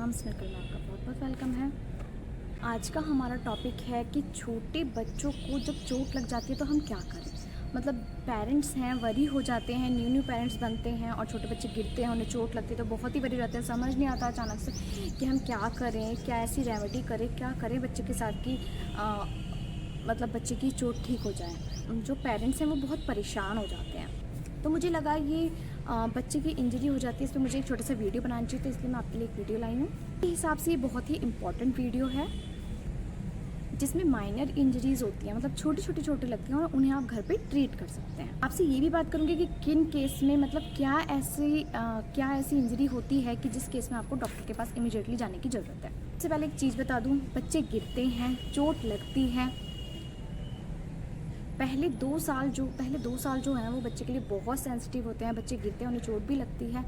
नाम स्नर्कल में आपका बहुत बहुत वेलकम है। आज का हमारा टॉपिक है कि छोटे बच्चों को जब चोट लग जाती है तो हम क्या करें। मतलब पेरेंट्स हैं वरी हो जाते हैं, न्यू पेरेंट्स बनते हैं और छोटे बच्चे गिरते हैं, उन्हें चोट लगती है तो बहुत ही वरी हो जाते हैं। समझ नहीं आता अचानक से कि हम क्या करें, क्या ऐसी रेमेडी करें, क्या करें बच्चे के साथ कि मतलब बच्चे की चोट ठीक हो जाए। जो पेरेंट्स हैं वो बहुत परेशान हो जाते हैं। तो मुझे लगा ये बच्चे की इंजरी हो जाती है, इसमें मुझे एक छोटा सा वीडियो बनाना चाहिए, तो इसलिए मैं आपके लिए एक वीडियो लाई हूँ। मेरे हिसाब से ये बहुत ही इम्पॉर्टेंट वीडियो है जिसमें माइनर इंजरीज़ होती हैं, मतलब छोटी लगती हैं और उन्हें आप घर पे ट्रीट कर सकते हैं। आपसे ये भी बात करूँगी कि किन केस में मतलब क्या ऐसी इंजरी होती है कि जिस केस में आपको डॉक्टर के पास इमीडिएटली जाने की ज़रूरत है। इससे पहले एक चीज़ बता दूँ, बच्चे गिरते हैं, चोट लगती है, पहले 2 साल जो हैं वो बच्चे के लिए बहुत सेंसिटिव होते हैं। बच्चे गिरते हैं, उन्हें चोट भी लगती है,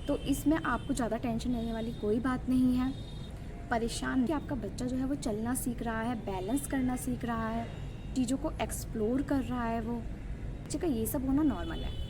तो इसमें आपको ज़्यादा टेंशन लेने वाली कोई बात नहीं है। परेशान कि आपका बच्चा जो है वो चलना सीख रहा है, बैलेंस करना सीख रहा है, चीज़ों को एक्सप्लोर कर रहा है, वो बच्चे का ये सब होना नॉर्मल है।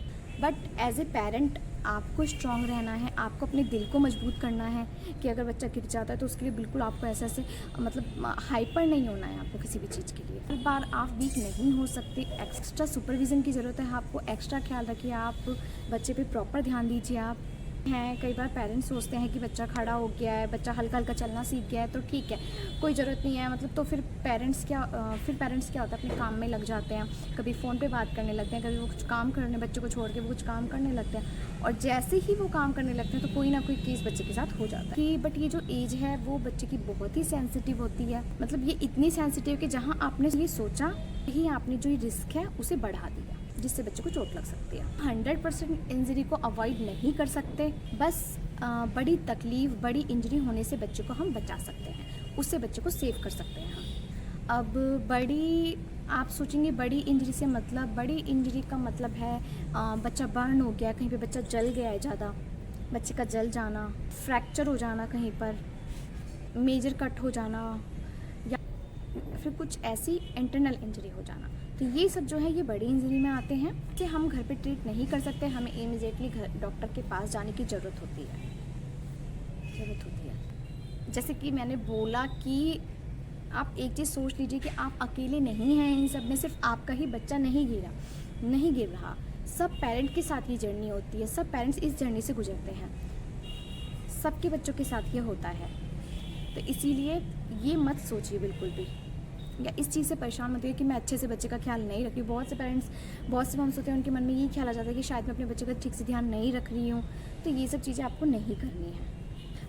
बट एज ए पेरेंट आपको स्ट्रांग रहना है, आपको अपने दिल को मजबूत करना है कि अगर बच्चा गिर जाता है तो उसके लिए बिल्कुल आपको ऐसे मतलब हाइपर नहीं होना है आपको किसी भी चीज़ के लिए। एक बार आप वीक नहीं हो सकते, एक्स्ट्रा सुपरविज़न की ज़रूरत है आपको, एक्स्ट्रा ख्याल रखिए, आप बच्चे पे प्रॉपर ध्यान दीजिए। आप हैं कई बार पेरेंट्स सोचते हैं कि बच्चा खड़ा हो गया है, बच्चा हल्का हल्का चलना सीख गया है तो ठीक है, कोई ज़रूरत नहीं है, मतलब तो फिर पेरेंट्स क्या होता है, अपने काम में लग जाते हैं, कभी फ़ोन पे बात करने लगते हैं, कभी वो कुछ काम करने, बच्चे को छोड़ के वो कुछ काम करने लगते हैं, और जैसे ही वो काम करने लगते हैं तो कोई ना कोई केस बच्चे के साथ हो जाता है कि बट ये जो एज है वो बच्चे की बहुत ही सेंसिटिव होती है। मतलब ये इतनी सेंसिटिव कि जहाँ आपने ये सोचा ही आपने जो ये रिस्क है उसे बढ़ा दिया, जिससे बच्चे को चोट लग सकती है। 100% इंजरी को अवॉइड नहीं कर सकते, बस बड़ी तकलीफ, बड़ी इंजरी होने से बच्चे को हम बचा सकते हैं, उससे बच्चे को सेव कर सकते हैं हम। अब आप सोचेंगे बड़ी इंजरी से मतलब, बड़ी इंजरी का मतलब है बच्चा बर्न हो गया, कहीं पे बच्चा जल गया है ज़्यादा, बच्चे का जल जाना, फ्रैक्चर हो जाना, कहीं पर मेजर कट हो जाना, या फिर कुछ ऐसी इंटरनल इंजरी हो जाना। तो ये सब जो है ये बड़ी इंजरी में आते हैं, इसे हम घर पे ट्रीट नहीं कर सकते, हमें इमीडिएटली डॉक्टर के पास जाने की ज़रूरत होती है। जैसे कि मैंने बोला कि आप एक चीज़ सोच लीजिए कि आप अकेले नहीं हैं इन सब में, सिर्फ आपका ही बच्चा नहीं गिर रहा, सब पेरेंट के साथ ये जर्नी होती है, सब पेरेंट्स इस जर्नी से गुजरते हैं, सबके बच्चों के साथ ये होता है। तो इसीलिए ये मत सोचिए बिल्कुल भी, या इस चीज़ से परेशान मत होइए कि मैं अच्छे से बच्चे का ख्याल नहीं रख रही। बहुत से पेरेंट्स, बहुत से मम्स होते हैं, उनके मन में ये ख्याल आ जाता है कि शायद मैं अपने बच्चे का ठीक से ध्यान नहीं रख रही हूँ। तो ये सब चीज़ें आपको नहीं करनी है।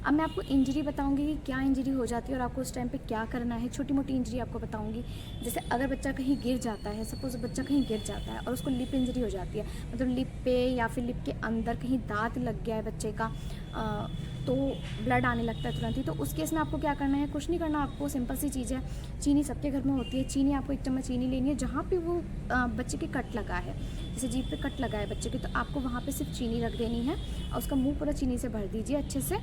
अब मैं आपको इंजरी बताऊंगी कि क्या इंजरी हो जाती है और आपको उस टाइम पे क्या करना है। छोटी मोटी इंजरी आपको बताऊंगी, जैसे अगर बच्चा कहीं गिर जाता है, सपोज बच्चा कहीं गिर जाता है और उसको लिप इंजरी हो जाती है, मतलब लिप पे या फिर लिप के अंदर कहीं दांत लग गया है बच्चे का, तो ब्लड आने लगता है तुरंत ही। तो उस केस में आपको क्या करना है, कुछ नहीं करना, आपको सिंपल सी चीज़ है, चीनी सबके घर में होती है, चीनी आपको 1 चम्मच चीनी लेनी है। जहाँ पे वो बच्चे के कट लगा है, जैसे जीभ पे कट लगा है बच्चे के, तो आपको वहाँ पे सिर्फ चीनी रख देनी है और उसका मुंह पूरा चीनी से भर दीजिए अच्छे से।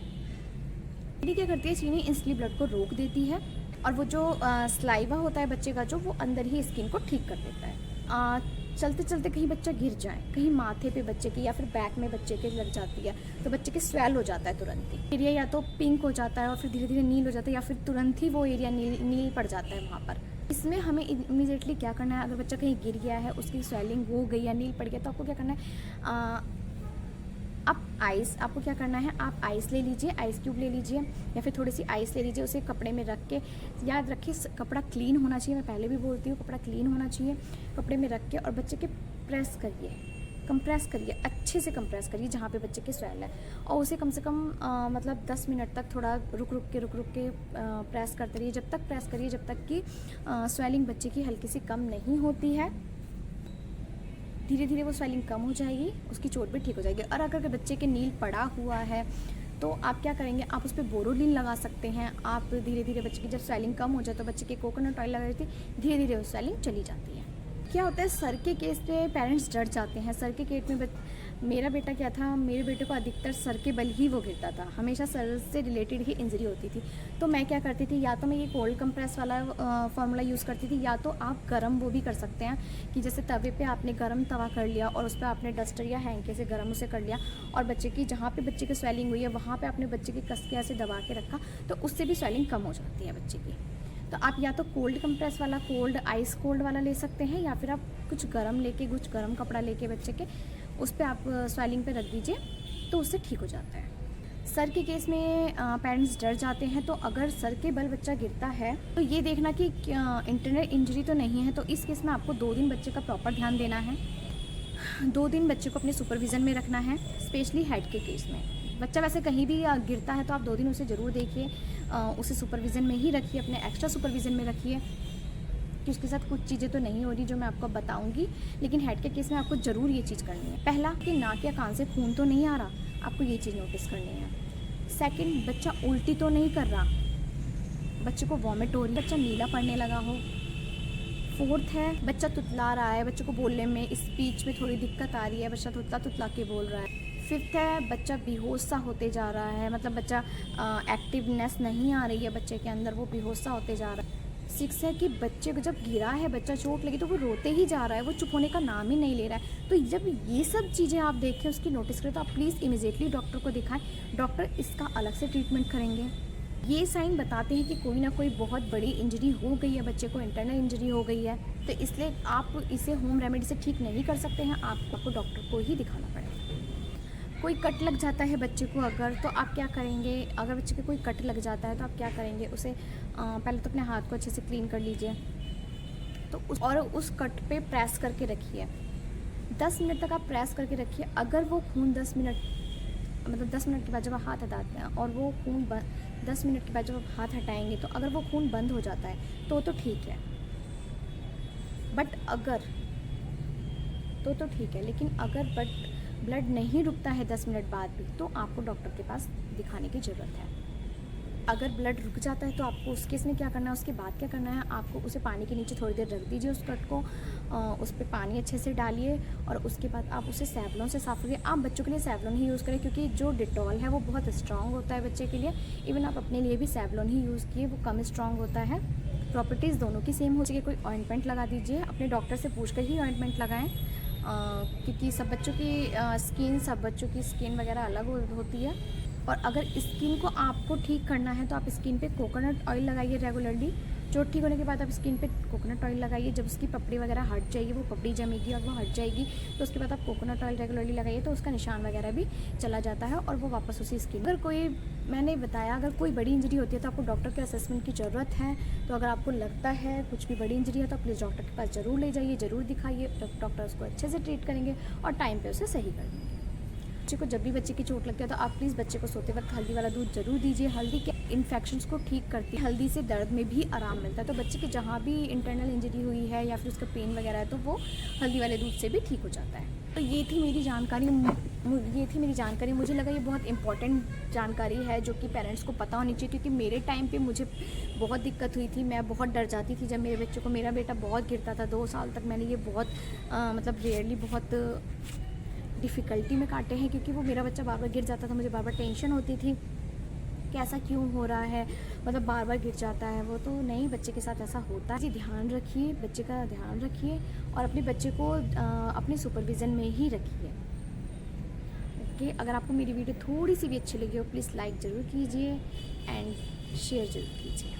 चीनी क्या करती है, चीनी इंस्टली ब्लड को रोक देती है और वो जो स्लाइवा होता है बच्चे का, जो वो अंदर ही स्किन को ठीक कर देता है। चलते चलते कहीं बच्चा गिर जाए, कहीं माथे पे बच्चे के या फिर बैक में बच्चे के लग जाती है, तो बच्चे के स्वेल हो जाता है तुरंत ही, एरिया या तो पिंक हो जाता है और फिर धीरे धीरे नील हो जाता है, या फिर तुरंत ही वो एरिया नील पड़ जाता है वहाँ पर। इसमें हमें इमीडिएटली क्या करना है, अगर बच्चा कहीं गिर गया है, उसकी स्वेलिंग हो गई या नील पड़ गया, तो आपको क्या करना है, आपको क्या करना है, आप आइस ले लीजिए, आइस क्यूब ले लीजिए या फिर थोड़ी सी आइस ले लीजिए, उसे कपड़े में रख के, याद रखिए कपड़ा क्लीन होना चाहिए, मैं पहले भी बोलती हूँ कपड़ा क्लीन होना चाहिए, कपड़े में रख के और बच्चे के प्रेस करिए, कंप्रेस करिए, अच्छे से कंप्रेस करिए जहाँ पे बच्चे के स्वेल है, और उसे कम से कम मतलब 10 मिनट तक थोड़ा रुक रुक के प्रेस करते रहिए, जब तक प्रेस करिए जब तक कि स्वेलिंग बच्चे की हल्की सी कम नहीं होती है। धीरे धीरे वो स्वेलिंग कम हो जाएगी, उसकी चोट भी ठीक हो जाएगी। और अगर बच्चे के नील पड़ा हुआ है तो आप क्या करेंगे, आप उस पर बोरोलिन लगा सकते हैं। आप धीरे धीरे बच्चे की जब स्वेलिंग कम हो जाए तो बच्चे के कोकोनट ऑयल लगा देती, धीरे धीरे वो स्वेलिंग चली जाती है। क्या होता है, सर के केस पे पेरेंट्स डर जाते हैं, सर के केस में मेरा बेटा क्या था, मेरे बेटे को अधिकतर सर के बल ही वो गिरता था, हमेशा सर से रिलेटेड ही इंजरी होती थी। तो मैं क्या करती थी, या तो मैं ये कोल्ड कंप्रेस वाला फार्मूला यूज़ करती थी, या तो आप गर्म वो भी कर सकते हैं कि जैसे तवे पे आपने गर्म तवा कर लिया और उस पर आपने डस्टर या हैंके से गर्म उसे कर लिया, और बच्चे की जहाँ पे बच्चे की स्वेलिंग हुई है वहाँ पे आपने बच्चे की कस के ऐसे दबा के रखा, तो उससे भी स्वेलिंग कम हो जाती है बच्चे की। तो आप या तो कोल्ड कंप्रेस वाला, कोल्ड आइस कोल्ड वाला ले सकते हैं, या फिर आप कुछ गर्म लेके, कुछ गर्म कपड़ा लेके बच्चे के उस पर आप स्वेलिंग पे रख दीजिए, तो उससे ठीक हो जाता है। सर के केस में पेरेंट्स डर जाते हैं, तो अगर सर के बल बच्चा गिरता है तो ये देखना कि इंटरनल इंजरी तो नहीं है। तो इस केस में आपको 2 दिन बच्चे का प्रॉपर ध्यान देना है, 2 दिन बच्चे को अपने सुपरविज़न में रखना है, स्पेशली हेड के केस में। बच्चा वैसे कहीं भी गिरता है तो आप 2 दिन उसे ज़रूर देखिए, उसे सुपरविज़न में ही रखिए, अपने एक्स्ट्रा सुपरविज़न में रखिए कि उसके साथ कुछ चीज़ें तो नहीं हो रही जो मैं आपको बताऊंगी, लेकिन हेड के केस में आपको ज़रूर ये चीज़ करनी है। पहला कि नाक या कान से खून तो नहीं आ रहा, आपको ये चीज़ नोटिस करनी है। सेकंड, बच्चा उल्टी तो नहीं कर रहा, बच्चे को वॉमिट हो रही है, बच्चा नीला पड़ने लगा हो। फोर्थ है, बच्चा तुतला रहा है, बच्चे को बोलने में, स्पीच में थोड़ी दिक्कत आ रही है, बच्चा तुतला तुतला के बोल रहा है। फिफ्थ है, बच्चा बेहोश सा होते जा रहा है, मतलब बच्चा एक्टिवनेस नहीं आ रही है बच्चे के अंदर, वो बेहोश सा होते जा रहा है। 6 है कि बच्चे को जब गिरा है, बच्चा चोट लगी तो वो रोते ही जा रहा है, वो चुप होने का नाम ही नहीं ले रहा है। तो जब ये सब चीज़ें आप देखें, उसकी नोटिस करें, तो आप प्लीज़ इमीडिएटली डॉक्टर को दिखाएं, डॉक्टर इसका अलग से ट्रीटमेंट करेंगे। ये साइन बताते हैं कि कोई ना कोई बहुत बड़ी इंजरी हो गई है, बच्चे को इंटरनल इंजरी हो गई है, तो इसलिए आप इसे होम रेमेडी से ठीक नहीं कर सकते हैं, आपको डॉक्टर को ही दिखाना पड़ेगा। कोई कट लग जाता है बच्चे को अगर, तो आप क्या करेंगे, अगर बच्चे को कोई कट लग जाता है तो आप क्या करेंगे, उसे पहले तो अपने हाथ को अच्छे से क्लीन कर लीजिए, तो उस कट पे प्रेस करके रखिए, 10 मिनट तक आप प्रेस करके रखिए। अगर वो खून 10 मिनट के बाद जब आप हाथ हटाते हैं और वो खून 10 मिनट के बाद जब आप हाथ हटाएंगे, तो अगर वो खून बंद हो जाता है तो ठीक है, बट अगर तो ठीक है, लेकिन अगर ब्लड नहीं रुकता है 10 मिनट बाद भी, तो आपको डॉक्टर के पास दिखाने की ज़रूरत है। अगर ब्लड रुक जाता है तो आपको उस केस में क्या करना है, उसके बाद क्या करना है, आपको उसे पानी के नीचे थोड़ी देर रख दीजिए, उस कट को उस पर पानी अच्छे से डालिए, और उसके बाद आप उसे सैवलॉन से साफ़ करिए। आप बच्चों के लिए सैवलॉन ही यूज़ करें, क्योंकि जो डिटॉल है वो बहुत स्ट्रॉन्ग होता है बच्चे के लिए। इवन आप अपने लिए भी सैवलॉन ही यूज़ किए, वो कम स्ट्रॉन्ग होता है। प्रॉपर्टीज़ दोनों की सेम हो चाहिए। कोई ऑइंटमेंट लगा दीजिए, अपने डॉक्टर से पूछ कर ही ऑइंटमेंट लगाएं, क्योंकि सब बच्चों की स्किन वगैरह अलग होती है। और अगर स्किन को आपको ठीक करना है तो आप स्किन पे कोकोनट ऑयल लगाइए रेगुलरली। चोट ठीक होने के बाद आप स्किन पे कोकोनट ऑयल लगाइए, जब उसकी पपड़ी वगैरह हट जाएगी, वो पपड़ी जमेगी और वो हट जाएगी, तो उसके बाद आप कोकोनट ऑयल रेगुलरली लगाइए, तो उसका निशान वगैरह भी चला जाता है और वो वापस उसी स्किन। मैंने बताया, अगर कोई बड़ी इंजरी होती है तो आपको डॉक्टर के असेसमेंट की ज़रूरत है। तो अगर आपको लगता है कुछ भी बड़ी इंजरी है तो प्लीज़ डॉक्टर के पास ज़रूर ले जाइए, ज़रूर दिखाइए, डॉक्टर उसको अच्छे से ट्रीट करेंगे और टाइम पे उसे सही कर देंगे। बच्चे को जब भी बच्चे की चोट लगती है तो आप प्लीज़ बच्चे को सोते वक्त हल्दी वाला दूध ज़रूर दीजिए। हल्दी के इन्फेक्शंस को ठीक करती है, हल्दी से दर्द में भी आराम मिलता है। तो बच्चे के जहाँ भी इंटरनल इंजरी हुई है या फिर उसका पेन वगैरह है तो वो हल्दी वाले दूध से भी ठीक हो जाता है। तो ये थी मेरी जानकारी। मुझे लगा ये बहुत इंपॉर्टेंट जानकारी है जो कि पेरेंट्स को पता होनी चाहिए, क्योंकि मेरे टाइम पे मुझे बहुत दिक्कत हुई थी। मैं बहुत डर जाती थी जब मेरा बेटा बहुत गिरता था। 2 साल तक मैंने ये बहुत रेयरली बहुत डिफ़िकल्टी में काटे हैं, क्योंकि वो मेरा बच्चा बार बार गिर जाता था, मुझे बार बार टेंशन होती थी कि ऐसा क्यों हो रहा है, मतलब बार बार गिर जाता है वो। तो नहीं, बच्चे के साथ ऐसा होता है। जी, ध्यान रखिए, बच्चे का ध्यान रखिए और अपने बच्चे को अपने सुपरविज़न में ही रखिए। ओके, अगर आपको मेरी वीडियो थोड़ी सी भी अच्छी लगी हो प्लीज़ लाइक ज़रूर कीजिए एंड शेयर ज़रूर कीजिए।